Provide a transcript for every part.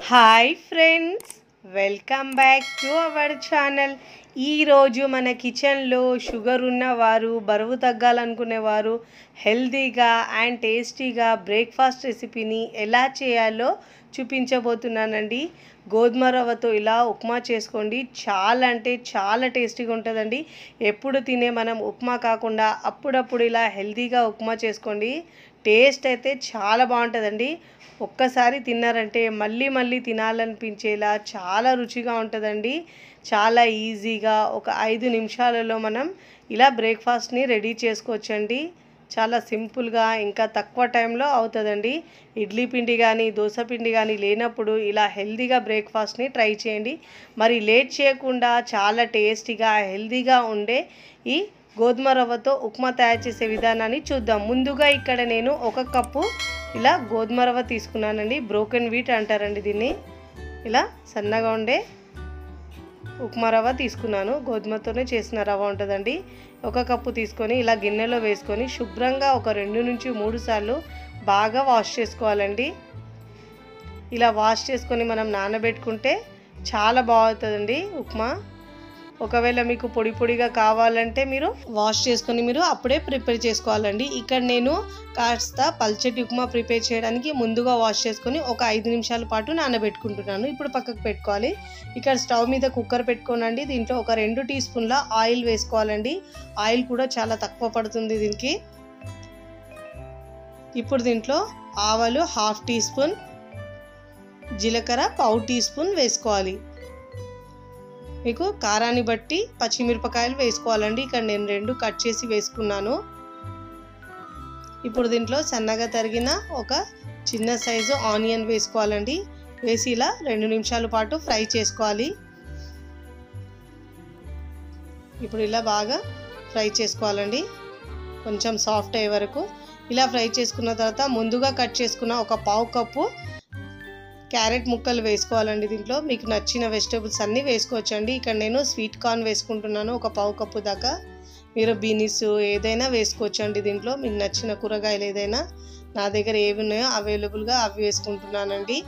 Hi friends, welcome back to our channel. ఈరోజు మన కిచెన్లో షుగర్ ఉన్నవారు, బరువు తగ్గాలనుకునేవారు హెల్తీగా అండ్ టేస్టీగా బ్రేక్ఫాస్ట్ రెసిపీని ఎలా చేయాలో చూపించబోతున్నానండి. గోధుమ రవ్వతో ఇలా ఉప్మా చేసుకోండి. చాలా అంటే చాలా టేస్టీగా ఉంటుందండి. ఎప్పుడు తినే మనం ఉప్మా కాకుండా అప్పుడప్పుడు ఇలా హెల్తీగా ఉప్మా చేసుకోండి. టేస్ట్ అయితే చాలా బాగుంటుందండి. ఒక్కసారి తిన్నారంటే మళ్ళీ మళ్ళీ తినాలనిపించేలా చాలా రుచిగా ఉంటుందండి. చాలా ఈజీగా ఒక 5 నిమిషాలలో మనం ఇలా బ్రేక్ఫాస్ట్ని రెడీ చేసుకోవచ్చండి. చాలా సింపుల్గా ఇంకా తక్కువ టైంలో అవుతుందండి. ఇడ్లీ పిండి కానీ దోశ పిండి కానీ లేనప్పుడు ఇలా హెల్తీగా బ్రేక్ఫాస్ట్ని ట్రై చేయండి. మరి లేట్ చేయకుండా చాలా టేస్టీగా హెల్తీగా ఉండే ఈ గోధుమ రవ్వతో ఉప్మా తయారు చేసే విధానాన్ని చూద్దాం. ముందుగా ఇక్కడ నేను 1 కప్పు ఇలా గోధుమ రవ్వ తీసుకున్నానండి. బ్రోకెన్ వీట్ అంటారండి దీన్ని. ఇలా సన్నగా ఉండే ఉప్మా రవ్వ తీసుకున్నాను. గోధుమతోనే చేసిన రవ్వ ఉంటుందండి. 1 కప్పు తీసుకొని ఇలా గిన్నెలో వేసుకొని శుభ్రంగా ఒక 2 నుంచి 3 సార్లు బాగా వాష్ చేసుకోవాలండి. ఇలా వాష్ చేసుకొని మనం నానబెట్టుకుంటే చాలా బాగుంటుందండి ఉప్మా. ఒకవేళ మీకు పొడి పొడిగా కావాలంటే మీరు వాష్ చేసుకొని మీరు అప్పుడే ప్రిపేర్ చేసుకోవాలండి. ఇక్కడ నేను కాస్త పల్చటి ఉప్మా ప్రిపేర్ చేయడానికి ముందుగా వాష్ చేసుకొని ఒక 5 నిమిషాల పాటు నానబెట్టుకుంటున్నాను. ఇప్పుడు పక్కకు పెట్టుకోవాలి. ఇక్కడ స్టవ్ మీద కుక్కర్ పెట్టుకోనండి. దీంట్లో ఒక 2 టీ స్పూన్ల ఆయిల్ వేసుకోవాలండి. ఆయిల్ కూడా చాలా తక్కువ పడుతుంది దీనికి. ఇప్పుడు దీంట్లో ఆవాలు 1/2 టీ స్పూన్, జీలకర్ర 1/4 టీ స్పూన్ వేసుకోవాలి. మీకు కారాన్ని బట్టి పచ్చిమిరపకాయలు వేసుకోవాలండి. ఇక్కడ నేను 2 కట్ చేసి వేసుకున్నాను. ఇప్పుడు దీంట్లో సన్నగా తరిగిన ఒక చిన్న సైజు ఆనియన్ వేసుకోవాలండి. వేసి ఇలా 2 నిమిషాల పాటు ఫ్రై చేసుకోవాలి. ఇప్పుడు ఇలా బాగా ఫ్రై చేసుకోవాలండి, కొంచెం సాఫ్ట్ అయ్యే వరకు. ఇలా ఫ్రై చేసుకున్న తర్వాత ముందుగా కట్ చేసుకున్న ఒక 1/4 కప్పు క్యారెట్ ముక్కలు వేసుకోవాలండి. దీంట్లో మీకు నచ్చిన వెజిటేబుల్స్ అన్నీ వేసుకోవచ్చండి. ఇక్కడ నేను స్వీట్ కార్న్ వేసుకుంటున్నాను ఒక 1/4 కప్పు దాకా. మీరు బీనీస్ ఏదైనా వేసుకోవచ్చండి. దీంట్లో మీకు నచ్చిన కూరగాయలు ఏదైనా, నా దగ్గర ఏవి ఉన్నాయో అవైలబుల్గా అవి వేసుకుంటున్నానండి.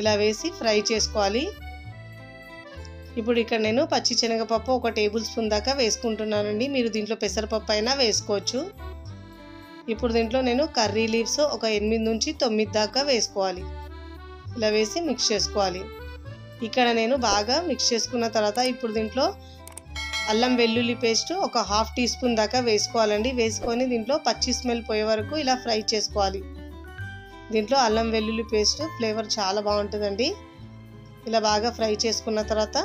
ఇలా వేసి ఫ్రై చేసుకోవాలి. ఇప్పుడు ఇక్కడ నేను పచ్చి శనగపప్పు 1 టేబుల్ స్పూన్ దాకా వేసుకుంటున్నానండి. మీరు దీంట్లో పెసరపప్పు అయినా వేసుకోవచ్చు. ఇప్పుడు దీంట్లో నేను కర్రీ లీవ్స్ ఒక 8 నుంచి 9 దాకా వేసుకోవాలి. ఇలా వేసి మిక్స్ చేసుకోవాలి. ఇక్కడ నేను బాగా మిక్స్ చేసుకున్న తర్వాత ఇప్పుడు దీంట్లో అల్లం వెల్లుల్లి పేస్ట్ ఒక 1/2 టీ స్పూన్ దాకా వేసుకోవాలండి. వేసుకొని దీంట్లో పచ్చి స్మెల్ పోయే వరకు ఇలా ఫ్రై చేసుకోవాలి. దీంట్లో అల్లం వెల్లుల్లి పేస్ట్ ఫ్లేవర్ చాలా బాగుంటుందండి. ఇలా బాగా ఫ్రై చేసుకున్న తర్వాత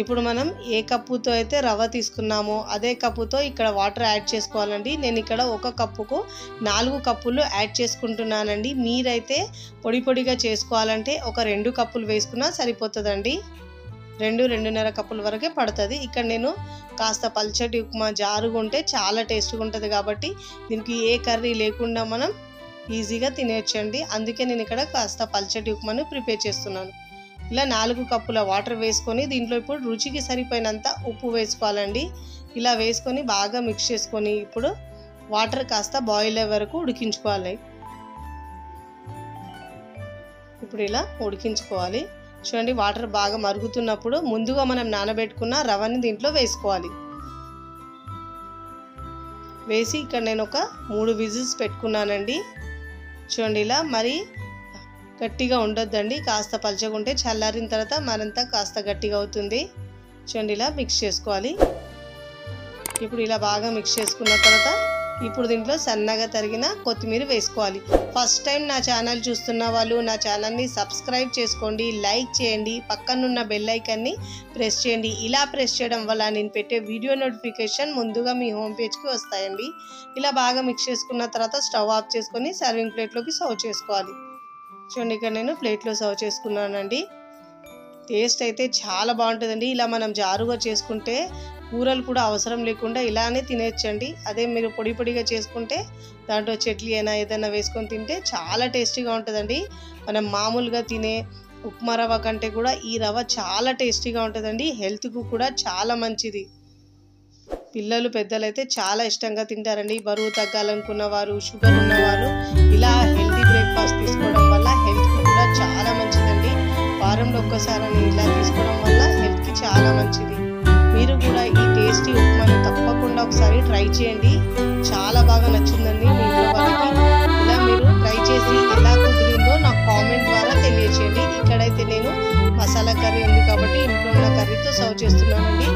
ఇప్పుడు మనం ఏ కప్పుతో అయితే రవ్వ తీసుకున్నామో అదే కప్పుతో ఇక్కడ వాటర్ యాడ్ చేసుకోవాలండి. నేను ఇక్కడ 1 కప్పుకు 4 కప్పులు యాడ్ చేసుకుంటున్నానండి. మీరైతే పొడి పొడిగా చేసుకోవాలంటే ఒక 2 కప్పులు వేసుకున్నా సరిపోతుందండి. 2-2.5 కప్పుల వరకే పడుతుంది. ఇక్కడ నేను కాస్త పల్చటి ఉప్మా జారుగా ఉంటే చాలా టేస్ట్గా ఉంటుంది కాబట్టి దీనికి ఏ కర్రీ లేకుండా మనం ఈజీగా తినేయచ్చండి. అందుకే నేను ఇక్కడ కాస్త పల్చటి ఉప్మాను ప్రిపేర్ చేస్తున్నాను. ఇలా 4 కప్పుల వాటర్ వేసుకొని దీంట్లో ఇప్పుడు రుచికి సరిపోయినంత ఉప్పు వేసుకోవాలండి. ఇలా వేసుకొని బాగా మిక్స్ చేసుకొని ఇప్పుడు వాటర్ కాస్త బాయిల్ అయ్యే వరకు ఉడికించుకోవాలి. ఇప్పుడు ఇలా ఉడికించుకోవాలి. చూడండి, వాటర్ బాగా మరుగుతున్నప్పుడు ముందుగా మనం నానబెట్టుకున్న రవ్వని దీంట్లో వేసుకోవాలి. వేసి ఇక్కడ నేను ఒక 3 విజిల్స్ పెట్టుకున్నానండి. చూడండి, ఇలా మరి గట్టిగా ఉండొద్దండి, కాస్త పల్చగా ఉంటే చల్లారిన తర్వాత మరింత కాస్త గట్టిగా అవుతుంది. చూడండి, ఇలా మిక్స్ చేసుకోవాలి. ఇప్పుడు ఇలా బాగా మిక్స్ చేసుకున్న తర్వాత ఇప్పుడు దీంట్లో సన్నగా తరిగిన కొత్తిమీర వేసుకోవాలి. ఫస్ట్ టైం నా ఛానల్ చూస్తున్న వాళ్ళు నా ఛానల్ని సబ్స్క్రైబ్ చేసుకోండి, లైక్ చేయండి, పక్కనున్న బెల్ ఐకాన్ని ప్రెస్ చేయండి. ఇలా ప్రెస్ చేయడం వల్ల నేను పెట్టే వీడియో నోటిఫికేషన్ ముందుగా మీ హోమ్ పేజ్కి వస్తాయండి. ఇలా బాగా మిక్స్ చేసుకున్న తర్వాత స్టవ్ ఆఫ్ చేసుకొని సర్వింగ్ ప్లేట్లోకి సర్వ్ చేసుకోవాలి. చూడండి, ఇక్కడ నేను ప్లేట్లో సర్వ్ చేసుకున్నానండి. టేస్ట్ అయితే చాలా బాగుంటుందండి. ఇలా మనం జారుగా చేసుకుంటే కూరలు కూడా అవసరం లేకుండా ఇలానే తినేయచ్చండి. అదే మీరు పొడి పొడిగా చేసుకుంటే దాంట్లో చట్నీ అయినా ఏదైనా వేసుకొని తింటే చాలా టేస్టీగా ఉంటుందండి. మనం మామూలుగా తినే ఉప్మా రవ్వ కంటే కూడా ఈ రవ్వ చాలా టేస్టీగా ఉంటుందండి. హెల్త్కు కూడా చాలా మంచిది. పిల్లలు పెద్దలు అయితే చాలా ఇష్టంగా తింటారండి. బరువు తగ్గాలనుకున్న వారు, షుగర్ ఉన్నవారు ఇలా హెల్తీ బ్రేక్ఫాస్ట్ తీసుకోవడం వల్ల మసాలాని ఇలా తీసుకోవడం వల్ల హెల్త్కి చాలా మంచిది. మీరు కూడా ఈ టేస్టీ ఉప్మాని తప్పకుండా ఒకసారి ట్రై చేయండి. చాలా బాగా నచ్చిందండి మీ ఇంట్లో వాళ్ళకి. ఇలా మీరు ట్రై చేసి ఎలా కుదిరిందో నాకు కామెంట్ ద్వారా తెలియచేయండి. ఇక్కడైతే నేను మసాలా కర్రీ ఉంది కాబట్టి ఇంట్లో ఉన్న కర్రీతో సర్వ్ చేస్తున్నానండి.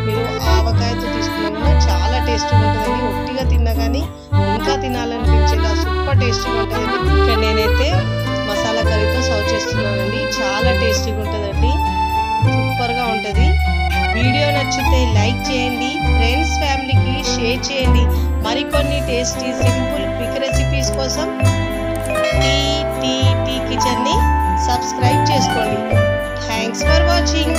మీరు ఆవకాయతో తీసుకున్నా చాలా టేస్టీగా ఉంటుందండి. ఒట్టిగా తిన్నా కానీ ఇంకా తినాలనిపించేలా సూపర్ టేస్టీగా ఉంటుందండి. ఇక్కడ నేనైతే మసాలా కర్రీతో సర్వ్ చేస్తున్నానండి. చాలా టేస్టీగా ఉంటుందండి, సూపర్గా ఉంటుంది. వీడియో నచ్చితే లైక్ చేయండి, ఫ్రెండ్స్ ఫ్యామిలీకి షేర్ చేయండి. మరికొన్ని టేస్టీ సింపుల్ క్విక్ రెసిపీస్ కోసం టీ కిచెన్ని సబ్స్క్రైబ్ చేసుకోండి. Thanks for watching.